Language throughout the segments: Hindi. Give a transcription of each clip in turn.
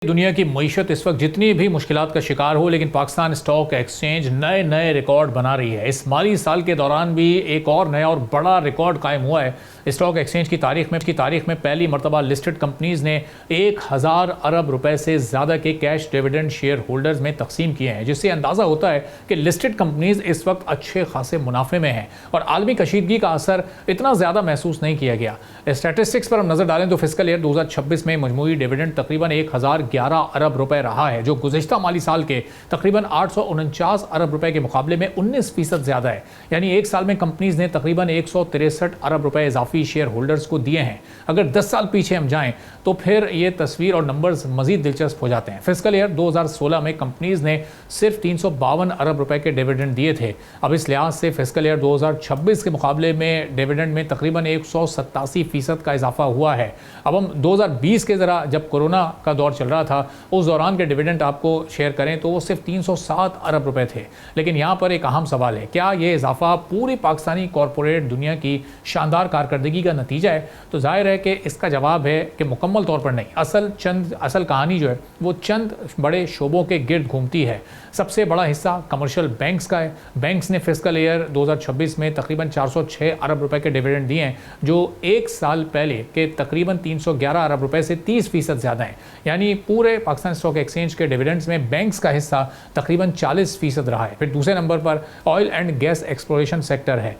दुनिया की मईशत इस वक्त जितनी भी मुश्किलात का शिकार हो, लेकिन पाकिस्तान स्टॉक एक्सचेंज नए नए रिकॉर्ड बना रही है। इस माली साल के दौरान भी एक और नया और बड़ा रिकॉर्ड कायम हुआ है। स्टॉक एक्सचेंज की तारीख में पहली मरतबा लिस्टेड कंपनीज ने 1000 अरब रुपए से ज़्यादा के कैश डिविडेंड शेयर होल्डर्स में तकसीम किए हैं, जिससे अंदाज़ा होता है कि लिस्टेड कंपनीज इस वक्त अच्छे खासे मुनाफे में हैं और आलमी कशीदगी का असर इतना ज़्यादा महसूस नहीं किया गया। स्टैटिस्टिक्स पर हम नज़र डालें तो फिस्कल ईयर 2026 में मजमूई डिविडेंड तकरीबन 1011 अरब रुपए रहा है, जो गुज़िश्ता माली साल के तकरीबन 849 अरब रुपए के मुकाबले में 19% ज़्यादा है। यानी एक साल में कंपनीज ने तकरीबन 163 अरब रुपए इजाफी शेयर होल्डर्स को दिए हैं। अगर 10 साल पीछे हम जाएं तो फिर ये तस्वीर और नंबर्स मजीद दिलचस्प हो जाते हैं। फिस्कल ईयर 2016 में कंपनीज ने सिर्फ 352 अरब रुपए के डिविडेंड दिए थे। अब इस लिहाज से फिस्कल ईयर 2026 के मुकाबले में डिविडेंड में तकरीबन 187% का इजाफा हुआ है। अब हम 2020 के ज़रा जब कोरोना का दौर चल रहा था, उस दौरान के डिविडेंड आपको शेयर करें तो वो सिर्फ 307 अरब रुपए थे। लेकिन यहाँ पर एक अहम सवाल है, क्या ये इजाफा पूरी पाकिस्तानी कॉरपोरेट दुनिया की शानदार कारकर्दगी का नतीजा है? तो जाहिर है कि इसका जवाब है कि मुकम्मल तौर पर नहीं। असल कहानी जो है वो चंद बड़े शोबों के गिर्द घूमती है। सबसे बड़ा हिस्सा कमर्शियल बैंक्स का है। बैंक्स ने फिस्कल ईयर 2026 में तकरीबन 406 अरब रुपए के डिविडेंड दिए हैं, जो एक साल पहले के तकरीबन 311 अरब रुपए से 30% ज़्यादा हैं। यानी पूरे पाकिस्तान स्टॉक एक्सचेंज के डिविडेंड्स में बैंक्स का हिस्सा तकरीबन 40% रहा है। फिर दूसरे नंबर पर oil and gas exploration sector है।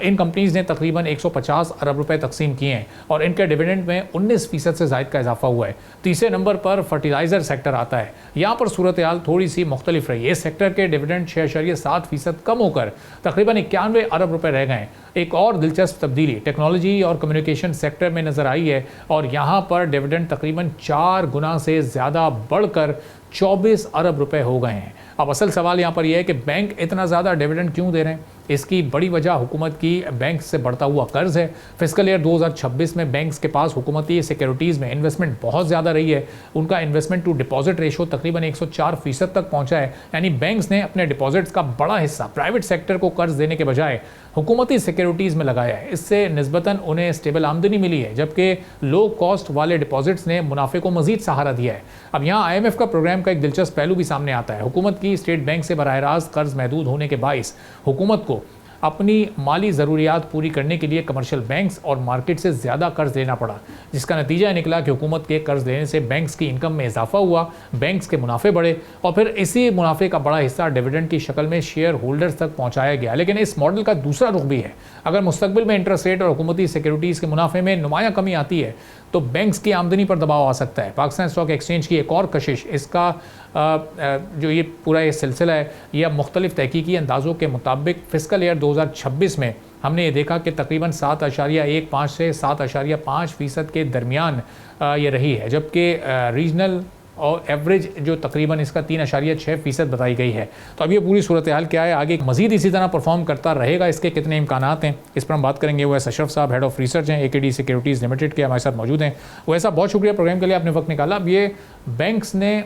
इन कंपनीज ने तकरीबन 150 अरब रुपए तकसीम किए हैं और इनके डिविडेंड में 19% से ज़ायद का इजाफा हुआ है। तीसरे नंबर पर फर्टिलाइज़र सेक्टर आता है। यहाँ पर सूरत हाल थोड़ी सी मुख्तलिफ रही है। इस सेक्टर के डिविडेंड 6.7% कम होकर तकरीबन 91 अरब रुपए रह गए। एक और दिलचस्प तब्दीली टेक्नोलॉजी और कम्युनिकेशन सेक्टर में नज़र आई है और यहाँ पर डिविडेंड तकरीबन 4 गुना से ज़्यादा बढ़कर 24 अरब रुपए हो गए हैं। अब असल सवाल यहाँ पर यह है कि बैंक इतना ज़्यादा डिविडेंड क्यों दे रहे हैं? इसकी बड़ी वजह हुकूमत की बैंक से बढ़ता हुआ कर्ज है। फिस्कल ईयर 2026 में बैंक्स के पास हुकूमती सिक्योरिटीज़ में इन्वेस्टमेंट बहुत ज़्यादा रही है। उनका इन्वेस्टमेंट टू डिपॉजिट रेशो तकरीबन 104% तक पहुँचा है। यानी बैंक्स ने अपने डिपॉजिट्स का बड़ा हिस्सा प्राइवेट सेक्टर को कर्ज देने के बजाय हुकूमती सिक्योरिटीज़ में लगाया है। इससे निस्बतन उन्हें स्टेबल आमदनी मिली है, जबकि लो कॉस्ट वाले डिपॉजिट्स ने मुनाफे को मजीद सहारा दिया है। अब यहाँ IMF का प्रोग्राम का एक दिलचस्प पहलू भी सामने आता है। हुकूमत की स्टेट बैंक से बराह रास्त कर्ज महदूद होने के बाइस हुकूमत को अपनी माली ज़रूरियात पूरी करने के लिए कमर्शियल बैंक्स और मार्केट से ज़्यादा कर्ज लेना पड़ा, जिसका नतीजा निकला कि हुकूमत के कर्ज लेने से बैंक्स की इनकम में इजाफा हुआ, बैंक्स के मुनाफे बढ़े और फिर इसी मुनाफे का बड़ा हिस्सा डिविडेंड की शक्ल में शेयर होल्डर्स तक पहुँचाया गया। लेकिन इस मॉडल का दूसरा रुख भी है। अगर मुस्तकबिल में इंटरेस्ट रेट और हुकूमती सिक्योरिटीज़ के मुनाफे में नुमाया कमी आती है तो बैंक्स की आमदनी पर दबाव आ सकता है। पाकिस्तान स्टॉक एक्सचेंज की एक और कशिश, इसका जो ये पूरा ये सिलसिला है, यह मुख्तलिफ तहकीकी अंदाज़ों के मुताबिक फ़िस्कल ईयर 2026 में हमने ये देखा कि तकरीबन 7.15 से 7.5% के दरमियान ये रही है, जबकि रीजनल और एवरेज जो तकरीबन इसका 3.6% बताई गई है। तो अब ये पूरी सूरत हाल क्या है, आगे मजीद इसी तरह परफॉर्म करता रहेगा, इसके कितने इम्कानात हैं, इस पर हम बात करेंगे। वैसा अशरफ साहब हेड ऑफ रिसर्च हैं AKD सिक्योरिटीज़ लिमिटेड के, हमारे साथ मौजूद हैं। वैसा बहुत शुक्रिया प्रोग्राम के लिए, आपने वक्त निकाला। अब ये बैंक्स ने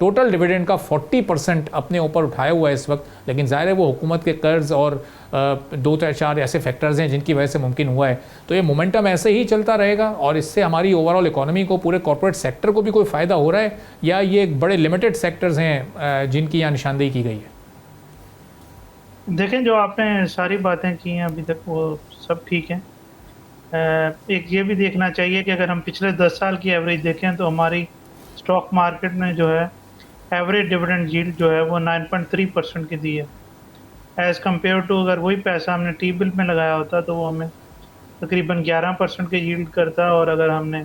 टोटल डिविडेंड का 40% अपने ऊपर उठाया हुआ है इस वक्त, लेकिन ज़ाहिर है वो हुकूमत के कर्ज और 2-4 ऐसे फैक्टर्स हैं जिनकी वजह से मुमकिन हुआ है। तो ये मोमेंटम ऐसे ही चलता रहेगा और इससे हमारी ओवरऑल इकोनॉमी को, पूरे कॉर्पोरेट सेक्टर को भी कोई फ़ायदा हो रहा है, या ये बड़े लिमिटेड सेक्टर्स हैं जिनकी यहाँ निशानदेही की गई है? देखें, जो आपने सारी बातें की हैं अभी तक वो सब ठीक हैं। एक ये भी देखना चाहिए कि अगर हम पिछले 10 साल की एवरेज देखें तो हमारी स्टॉक मार्केट में जो है एवरेज डिविडेंड यील्ड जो है वो 9.3% की दी है। एज़ कम्पेयर टू अगर वही पैसा हमने टी बिल में लगाया होता तो वो हमें तकरीबन 11% के यील्ड करता, और अगर हमने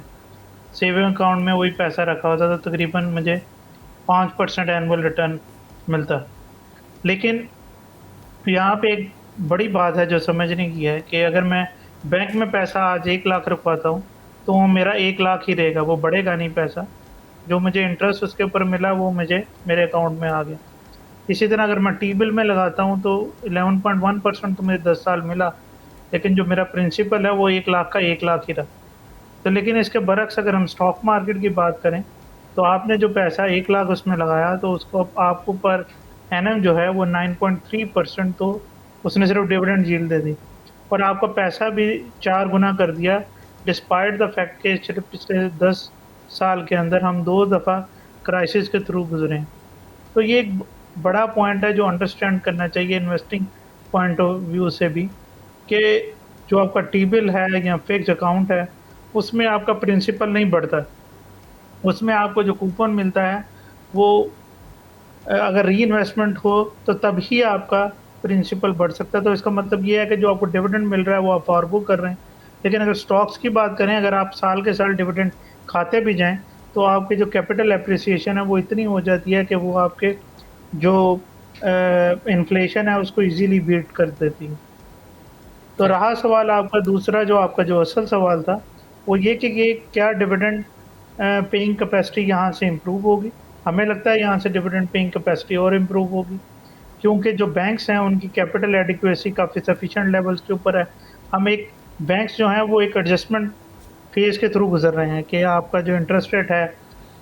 सेविंग अकाउंट में वही पैसा रखा होता तो तकरीबन मुझे 5% एनुअल रिटर्न मिलता। लेकिन यहाँ पे एक बड़ी बात है जो समझने की है कि अगर मैं बैंक में पैसा आज 1 लाख रखवाता हूँ तो वो मेरा 1 लाख ही रहेगा, वो बढ़ेगा नहीं पैसा। जो मुझे इंटरेस्ट उसके ऊपर मिला वो मुझे मेरे अकाउंट में आ गया। इसी तरह अगर मैं टी बिल में लगाता हूँ तो 11.1% तो मुझे 10 साल मिला, लेकिन जो मेरा प्रिंसिपल है वो 1 लाख का 1 लाख ही रहा। तो लेकिन इसके बरक्स अगर हम स्टॉक मार्केट की बात करें तो आपने जो पैसा 1 लाख उसमें लगाया तो उसको आपको पर एनम जो है वो 9.3% तो उसने सिर्फ डिविडेंड यील्ड दे दी और आपका पैसा भी 4 गुना कर दिया, डिस्पाइट द फैक्ट के पिछले 10 साल के अंदर हम 2 दफ़ा क्राइसिस के थ्रू गुज़रे हैं। तो ये एक बड़ा पॉइंट है जो अंडरस्टैंड करना चाहिए इन्वेस्टिंग पॉइंट ऑफ व्यू से भी, कि जो आपका टी-बिल है या फिक्स्ड अकाउंट है, उसमें आपका प्रिंसिपल नहीं बढ़ता। उसमें आपको जो कूपन मिलता है वो अगर रीइन्वेस्टमेंट हो तो तब ही आपका प्रिंसिपल बढ़ सकता है। तो इसका मतलब ये है कि जो आपको डिविडेंड मिल रहा है वो आप फॉरगो कर रहे हैं। लेकिन अगर स्टॉक्स की बात करें, अगर आप साल के साल डिविडेंड खाते भी जाएँ, तो आपकी जो कैपिटल एप्रिसिएशन है वो इतनी हो जाती है कि वो आपके जो इन्फ्लेशन है उसको ईज़िली बीट कर देती है। तो रहा सवाल आपका दूसरा, जो आपका जो असल सवाल था, वो ये क्या डिविडेंड पेइंग कैपेसिटी यहाँ से इम्प्रूव होगी? हमें लगता है यहाँ से डिविडेंड पेइंग कैपेसिटी और इम्प्रूव होगी, क्योंकि जो बैंक्स हैं उनकी कैपिटल एडिक्वेसी काफ़ी सफिशिएंट लेवल्स के ऊपर है। हम एक बैंक्स जो हैं वो एक एडजस्टमेंट फ़ेज़ के थ्रू गुज़र रहे हैं कि आपका जो इंटरेस्ट रेट है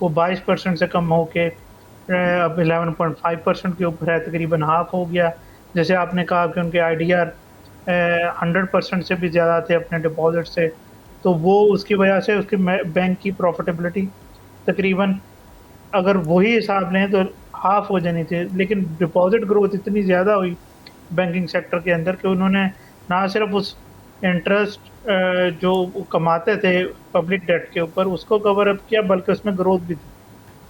वो 22% से कम होके अब 11.5% के ऊपर है, तकरीबन हाफ़ हो गया। जैसे आपने कहा कि उनके आईडीआर 100% से भी ज़्यादा थे अपने डिपॉज़िट से, तो वो उसकी वजह से उसकी बैंक की प्रॉफ़िटेबिलिटी तकरीबन, अगर वही हिसाब लें तो हाफ़ हो जानी चाहिए। लेकिन डिपॉज़िट ग्रोथ इतनी ज़्यादा हुई बैंकिंग सेक्टर के अंदर कि उन्होंने ना सिर्फ़ उस इंटरेस्ट जो वो कमाते थे पब्लिक डेट के ऊपर उसको कवर अप किया, बल्कि उसमें ग्रोथ भी थी।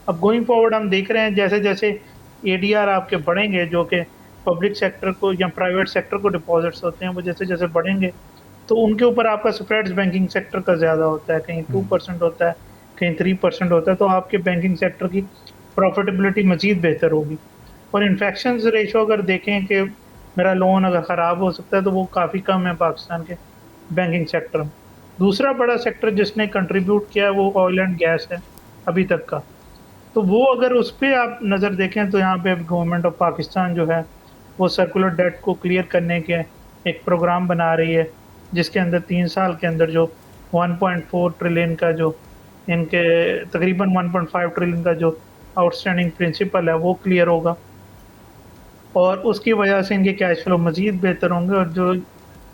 अब गोइंग फॉरवर्ड हम देख रहे हैं जैसे-जैसे एडीआर आपके बढ़ेंगे, जो कि पब्लिक सेक्टर को या प्राइवेट सेक्टर को डिपॉज़िट्स होते हैं, वो जैसे-जैसे बढ़ेंगे, तो उनके ऊपर आपका स्प्रेड्स बैंकिंग सेक्टर का ज़्यादा होता है, कहीं 2% होता है, कहीं 3% होता है, तो आपके बैंकिंग सेक्टर की प्रॉफ़िटेबिलिटी मज़ीद बेहतर होगी। और इन्फेक्शंस रेशो अगर देखें कि मेरा लोन अगर ख़राब हो सकता है, तो वो काफ़ी कम है पाकिस्तान के बैंकिंग सेक्टर में। दूसरा बड़ा सेक्टर जिसने कंट्रीब्यूट किया है वो ऑयल एंड गैस है अभी तक का। तो वो अगर उस पे आप नज़र देखें तो यहाँ पे गवर्नमेंट ऑफ पाकिस्तान जो है वो सर्कुलर डेट को क्लियर करने के एक प्रोग्राम बना रही है, जिसके अंदर 3 साल के अंदर जो 1.4 ट्रिलियन का जो इनके तकरीबन 1.5 ट्रिलियन का जो आउटस्टैंडिंग प्रिंसिपल है वो क्लियर होगा, और उसकी वजह से इनके कैश फ्लो मज़ीद बेहतर होंगे। और जो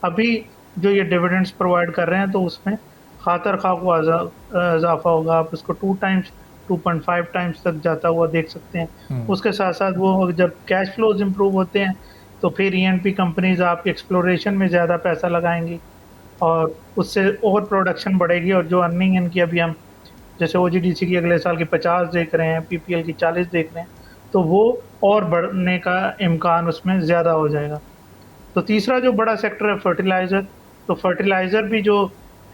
अभी जो ये डिविडेंड्स प्रोवाइड कर रहे हैं तो उसमें खातर खा को इज़ाफ़ा होगा। आप इसको 2 टाइम्स 2.5 टाइम्स तक जाता हुआ देख सकते हैं। उसके साथ-साथ वो जब कैश फ्लोज़ इम्प्रूव होते हैं तो फिर ईएनपी कंपनीज़ आपकी एक्सप्लोरेशन में ज़्यादा पैसा लगाएँगी और उससे ओवर प्रोडक्शन बढ़ेगी, और जो अर्निंग इनकी अभी हम जैसे ओजीडीसी की अगले साल की 50 देख रहे हैं, पीपीएल की 40 देख रहे हैं, तो वो और बढ़ने का इम्कान उसमें ज़्यादा हो जाएगा। तो तीसरा जो बड़ा सेक्टर है फर्टिलाइज़र, तो फर्टिलाइज़र भी जो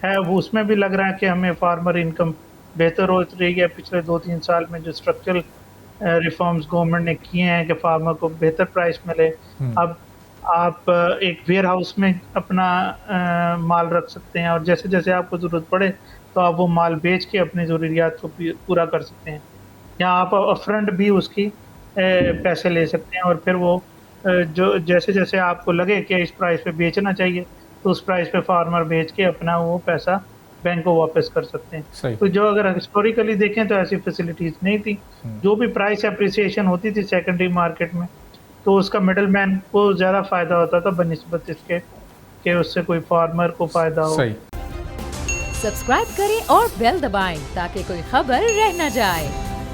है वो उसमें भी लग रहा है कि हमें फार्मर इनकम बेहतर हो रही है। पिछले 2-3 साल में जो स्ट्रक्चरल रिफॉर्म्स गवर्नमेंट ने किए हैं कि फार्मर को बेहतर प्राइस मिले। अब आप एक वेयर हाउस में अपना माल रख सकते हैं, और जैसे-जैसे आपको ज़रूरत पड़े तो आप वो माल बेच के अपनी ज़रूरियात को पूरा कर सकते हैं। या आप अपफ्रंट भी उसकी पैसे ले सकते हैं, और फिर वो जो जैसे-जैसे आपको लगे कि इस प्राइस पे बेचना चाहिए, तो उस प्राइस पे फार्मर बेच के अपना वो पैसा बैंक को वापस कर सकते हैं। सही। तो जो अगर हिस्टोरिकली देखें तो ऐसी फैसिलिटीज़ नहीं थी। जो भी प्राइस एप्रिसिएशन होती थी सेकेंडरी मार्केट में, तो उसका मिडलमैन को ज़्यादा फ़ायदा होता था बनिस्बत इसके कि उससे कोई फार्मर को फ़ायदा हो। सही। सब्सक्राइब करें और बेल दबाएं ताकि कोई खबर रह न जाए।